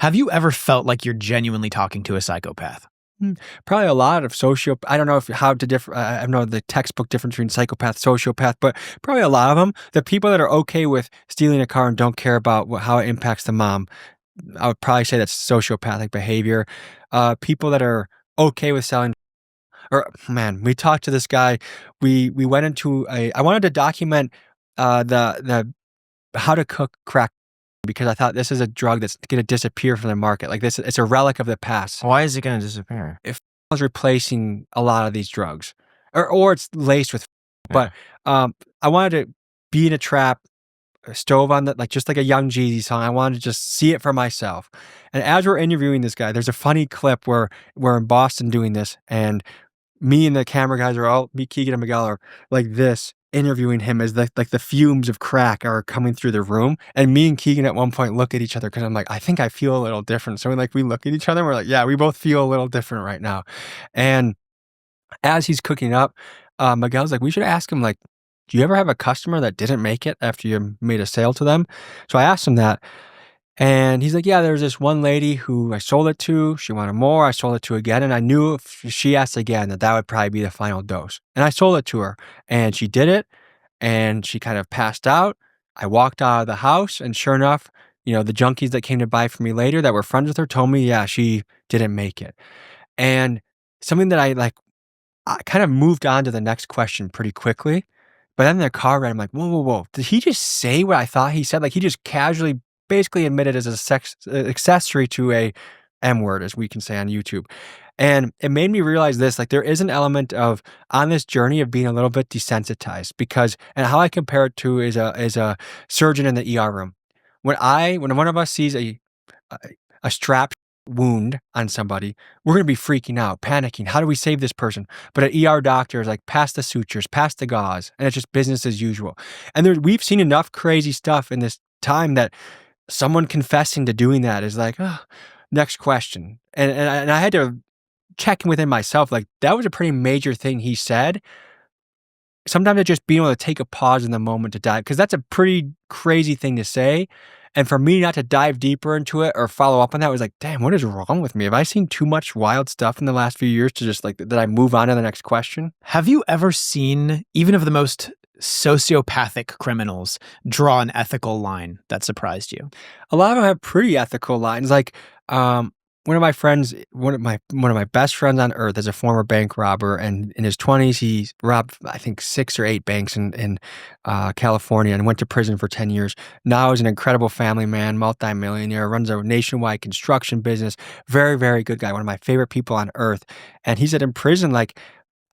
Have you ever felt like you're genuinely talking to a psychopath? Probably a lot of I don't know if how to differ. I don't know the textbook difference between psychopath, sociopath, but probably a lot of them. The people that are okay with stealing a car and don't care about how it impacts the mom, I would probably say that's sociopathic behavior. People that are okay with selling. Or man, we talked to this guy. We went into a. I wanted to document the how to cook crack because I thought this is a drug that's going to disappear from the market. Like this, it's a relic of the past. Why is it going to disappear? If was replacing a lot of these drugs, or it's laced with, Yeah. but I wanted to be in a trap, a stove on the like just like a Young Jeezy song. I wanted to just see it for myself. And as we're interviewing this guy, there's a funny clip where we're in Boston doing this, and me and the camera guys are all me, Keegan and Miguel are like this interviewing him as the fumes of crack are coming through the room. And me and Keegan at one point look at each other because I'm like, I think I feel a little different. So we look at each other and we're like, yeah, we both feel a little different right now. And as he's cooking up, Miguel's like, we should ask him like, do you ever have a customer that didn't make it after you made a sale to them? So I asked him that. And he's like, yeah, there's this one lady who I sold it to. She wanted more. I sold it to again. And I knew if she asked again that would probably be the final dose. And I sold it to her and she did it. And she kind of passed out. I walked out of the house and sure enough, the junkies that came to buy from me later that were friends with her told me, yeah, she didn't make it. And something that I kind of moved on to the next question pretty quickly. But then in the car ride, I'm like, whoa, whoa, whoa. Did he just say what I thought he said? Like he just casually basically admitted as a sex accessory to a M word, as we can say on YouTube. And it made me realize this, like there is an element of on this journey of being a little bit desensitized because, and how I compare it to is a surgeon in the ER room. When one of us sees a strap wound on somebody, we're going to be freaking out, panicking. How do we save this person? But an ER doctor is like, pass the sutures, pass the gauze, and it's just business as usual. And we've seen enough crazy stuff in this time that someone confessing to doing that is like, oh, next question. And I had to check in within myself, like that was a pretty major thing he said. Sometimes it's just being able to take a pause in the moment to dive, because that's a pretty crazy thing to say. And for me not to dive deeper into it or follow up on that was like, damn, what is wrong with me? Have I seen too much wild stuff in the last few years to just like that I move on to the next question? Have you ever seen, even of the most sociopathic criminals, draw an ethical line that surprised you? A lot of them have pretty ethical lines. Like one of my friends, one of my best friends on earth is a former bank robber, and in his 20s he robbed I think 6 or 8 banks in California and went to prison for 10 years. Now he's an incredible family man, multimillionaire, runs a nationwide construction business, very, very good guy, one of my favorite people on earth. And he said in prison, like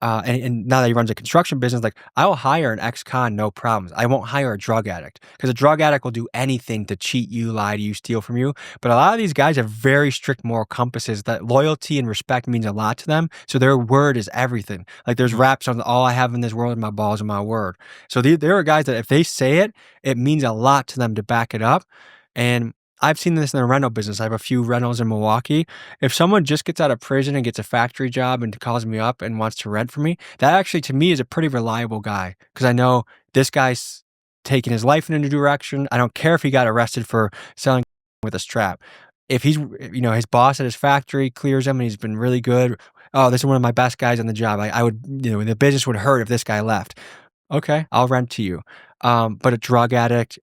and now that he runs a construction business, like I'll hire an ex-con, no problems. I won't hire a drug addict because a drug addict will do anything to cheat you, lie to you, steal from you. But a lot of these guys have very strict moral compasses that loyalty and respect means a lot to them. So their word is everything. Like there's raps on all I have in this world is my balls and my word. So there are guys that if they say it, it means a lot to them to back it up. And I've seen this in the rental business. I have a few rentals in Milwaukee. If someone just gets out of prison and gets a factory job and calls me up and wants to rent for me, that actually to me is a pretty reliable guy because I know this guy's taking his life in a new direction. I don't care if he got arrested for selling with a strap. If he's, his boss at his factory clears him and he's been really good. Oh, this is one of my best guys on the job. I would, the business would hurt if this guy left. Okay, I'll rent to you. But a drug addict,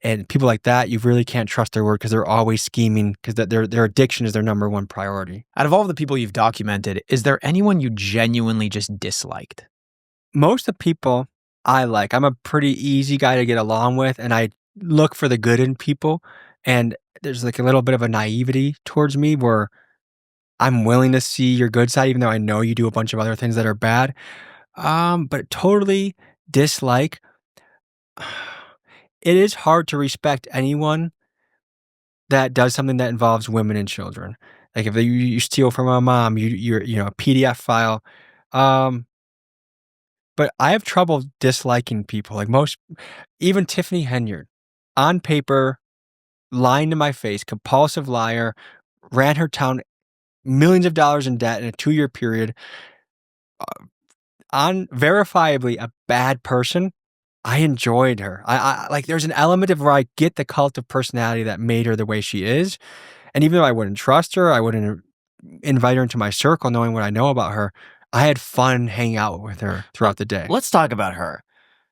and people like that, you really can't trust their word because they're always scheming because their addiction is their number one priority. Out of all the people you've documented, is there anyone you genuinely just disliked? Most of the people I like. I'm a pretty easy guy to get along with, and I look for the good in people. And there's like a little bit of a naivety towards me where I'm willing to see your good side, even though I know you do a bunch of other things that are bad. But totally dislike. It is hard to respect anyone that does something that involves women and children. Like if you steal from a mom, you're a PDF file. But I have trouble disliking people. Like even Tiffany Henyard, on paper, lying to my face, compulsive liar, ran her town millions of dollars in debt in a 2-year period. On verifiably a bad person. I enjoyed her. I like there's an element of where I get the cult of personality that made her the way she is. And even though I wouldn't trust her, I wouldn't invite her into my circle knowing what I know about her, I had fun hanging out with her throughout the day. Let's talk about her.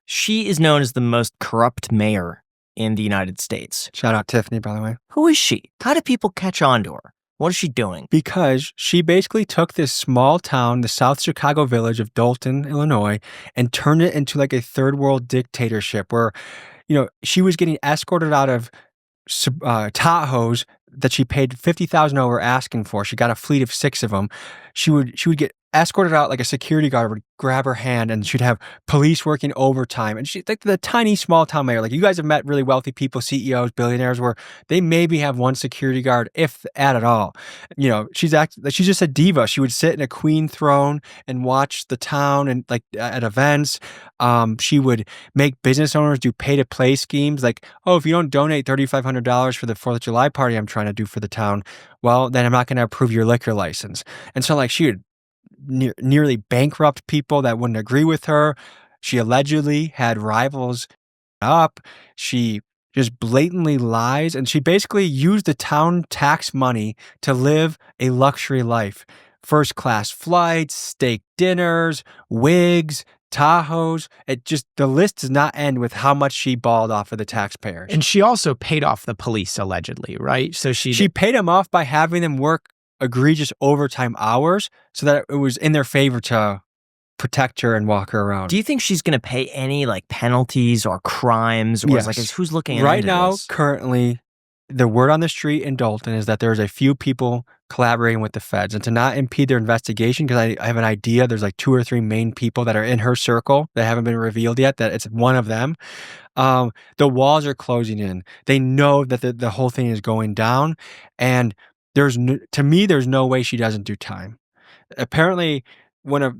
She is known as the most corrupt mayor in the United States. Shout out Tiffany, by the way. Who is she? How do people catch on to her? What is she doing? Because she basically took this small town, the South Chicago village of Dalton, Illinois, and turned it into like a third world dictatorship where, she was getting escorted out of Tahoes that she paid $50,000 over asking for. She got a fleet of 6 of them. She would get escorted out like a security guard would grab her hand, and she'd have police working overtime. And she's like the tiny small town mayor. Like, you guys have met really wealthy people, CEOs, billionaires, where they maybe have one security guard, if at all. She's just a diva. She would sit in a queen throne and watch the town and like at events. She would make business owners do pay to play schemes. Like, oh, if you don't donate $3,500 for the 4th of July party I'm trying to do for the town, well, then I'm not going to approve your liquor license. And so like she would nearly bankrupt people that wouldn't agree with her. She allegedly had rivals up. She just blatantly lies, and she basically used the town tax money to live a luxury life. First class flights, steak dinners, wigs, Tahoes. The list does not end with how much she balled off of the taxpayers. And she also paid off the police, allegedly, right? So she paid them off by having them work egregious overtime hours so that it was in their favor to protect her and walk her around. Do you think she's going to pay any like penalties or crimes? Or Yes. who's looking right into now, this? currently, the word on the street in Dalton is that there's a few people collaborating with the feds, and to not impede their investigation, because I have an idea there's like 2 or 3 main people that are in her circle that haven't been revealed yet, that it's one of them. The walls are closing in. They know that the whole thing is going down, and to me, there's no way she doesn't do time. Apparently, one of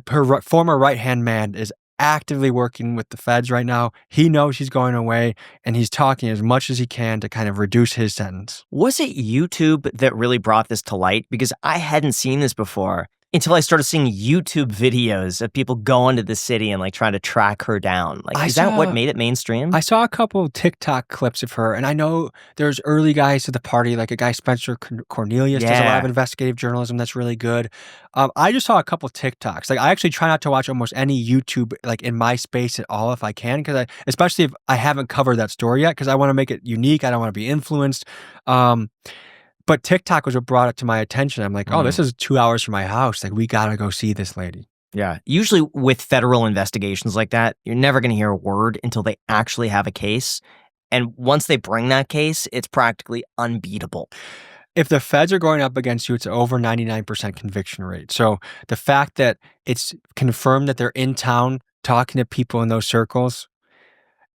her former right-hand man is actively working with the feds right now. He knows she's going away, and he's talking as much as he can to kind of reduce his sentence. Was it YouTube that really brought this to light? Because I hadn't seen this before until I started seeing YouTube videos of people going to the city and like trying to track her down. Like, is that what made it mainstream? I saw a couple TikTok clips of her, and I know there's early guys to the party, like a guy, Spencer Cornelius, does a lot of investigative journalism that's really good. I just saw a couple TikToks. Like, I actually try not to watch almost any YouTube like in my space at all if I can, because especially if I haven't covered that story yet, because I want to make it unique. I don't want to be influenced. But TikTok was what brought it to my attention. I'm like, oh, this is 2 hours from my house. Like, we got to go see this lady. Yeah. Usually with federal investigations like that, you're never going to hear a word until they actually have a case. And once they bring that case, it's practically unbeatable. If the feds are going up against you, it's over 99% conviction rate. So the fact that it's confirmed that they're in town talking to people in those circles,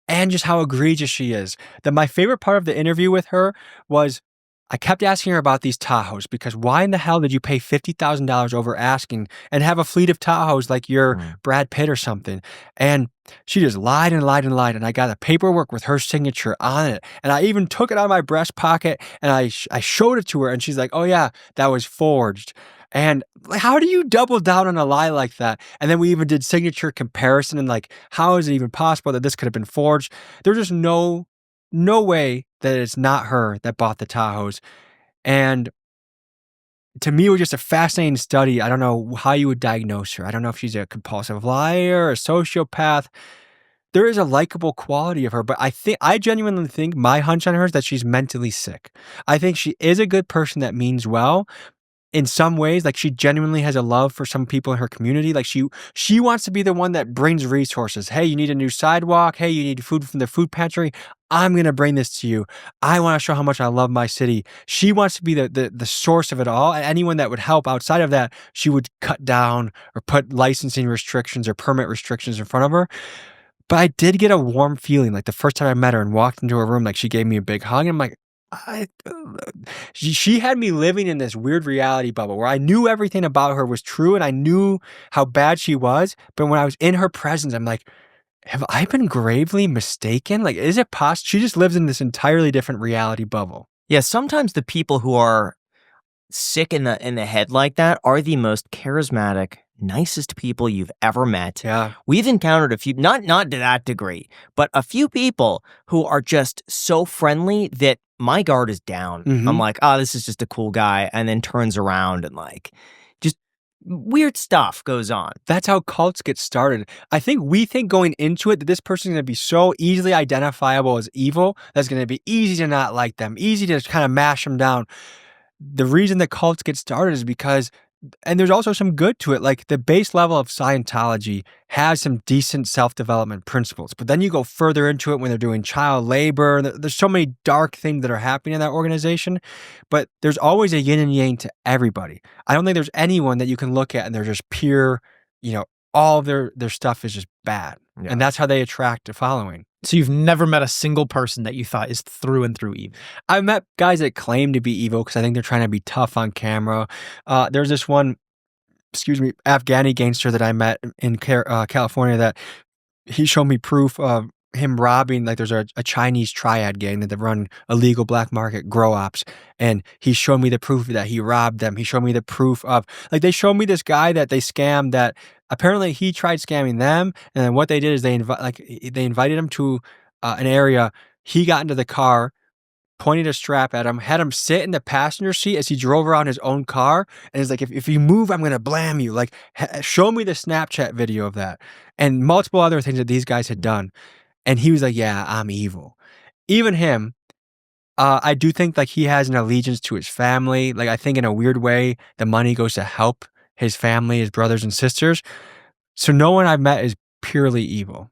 and just how egregious she is. My favorite part of the interview with her was I kept asking her about these Tahoes, because why in the hell did you pay $50,000 over asking and have a fleet of Tahoes like you're Brad Pitt or something? And she just lied and lied and lied. And I got the paperwork with her signature on it. And I even took it out of my breast pocket and I showed it to her. And she's like, oh yeah, that was forged. And how do you double down on a lie like that? And then we even did signature comparison and like, how is it even possible that this could have been forged? There's just no way that it's not her that bought the Tahoes. And to me, it was just a fascinating study. I don't know how you would diagnose her. I don't know if she's a compulsive liar, a sociopath. There is a likable quality of her, but I genuinely think my hunch on her is that she's mentally sick. I think she is a good person that means well. In some ways, like, she genuinely has a love for some people in her community. Like, she wants to be the one that brings resources. Hey, you need a new sidewalk. Hey, you need food from the food pantry. I'm going to bring this to you. I want to show how much I love my city. She wants to be the source of it all. And anyone that would help outside of that, she would cut down or put licensing restrictions or permit restrictions in front of her. But I did get a warm feeling. Like, the first time I met her and walked into her room, like, she gave me a big hug. And I'm like, she had me living in this weird reality bubble where I knew everything about her was true and I knew how bad she was. But when I was in her presence, I'm like, have I been gravely mistaken? Like, is it possible? She just lives in this entirely different reality bubble. Yeah, sometimes the people who are sick in the head like that are the most charismatic, nicest people you've ever met. Yeah. We've encountered a few, not to that degree, but a few people who are just so friendly that my guard is down. Mhm. I'm like, oh, this is just a cool guy, and then turns around and like just weird stuff goes on. That's how cults get started. I think we think going into it that this person's going to be so easily identifiable as evil that's going to be easy to not like them, easy to kind of mash them down. The reason that cults get started is because, and there's also some good to it, like the base level of Scientology has some decent self-development principles, but then you go further into it when they're doing child labor. There's so many dark things that are happening in that organization, but there's always a yin and yang to everybody. I don't think there's anyone that you can look at and they're just pure, all of their stuff is just bad. Yeah. And that's how they attract a following. So you've never met a single person that you thought is through and through evil? I've met guys that claim to be evil because I think they're trying to be tough on camera. There's this one, Afghani gangster that I met in California that he showed me proof of him robbing, like there's a Chinese triad gang that run illegal black market grow ops. And he showed me the proof that he robbed them. He showed me the proof of, like they showed me this guy that they scammed that apparently he tried scamming them. And then what they did is they invited him to an area. He got into the car, pointed a strap at him, had him sit in the passenger seat as he drove around his own car. And he's like, if you move, I'm going to blam you. Like, show me the Snapchat video of that. And multiple other things that these guys had done. And he was like, yeah, I'm evil. Even him, I do think like he has an allegiance to his family. Like I think in a weird way, the money goes to help his family, his brothers and sisters. So no one I've met is purely evil.